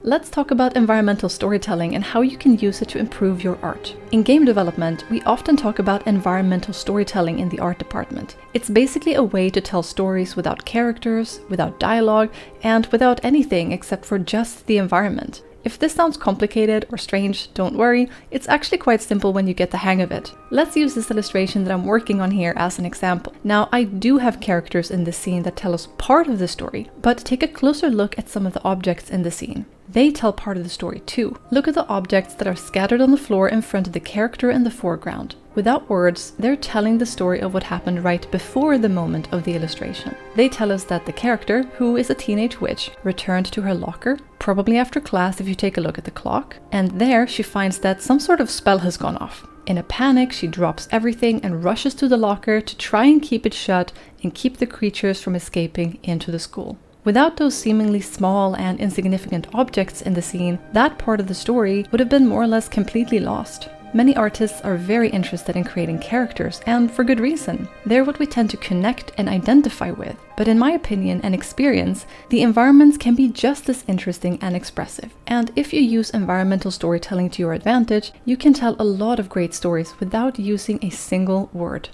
let's talk about environmental storytelling and how you can use it to improve your art. In game development, we often talk about environmental storytelling in the art department. It's basically a way to tell stories without characters, without dialogue, and without anything except for just the environment. If this sounds complicated or strange, don't worry, it's actually quite simple when you get the hang of it. Let's use this illustration that I'm working on here as an example. Now, I do have characters in this scene that tell us part of the story, but take a closer look at some of the objects in the scene. They tell part of the story too. Look at the objects that are scattered on the floor in front of the character in the foreground. Without words, they're telling the story of what happened right before the moment of the illustration. They tell us that the character, who is a teenage witch, returned to her locker, probably after class if you take a look at the clock, and there she finds that some sort of spell has gone off. In a panic, she drops everything and rushes to the locker to try and keep it shut and keep the creatures from escaping into the school. Without those seemingly small and insignificant objects in the scene, that part of the story would have been more or less completely lost. Many artists are very interested in creating characters, and for good reason. They're what we tend to connect and identify with. But in my opinion and experience, the environments can be just as interesting and expressive. And if you use environmental storytelling to your advantage, you can tell a lot of great stories without using a single word.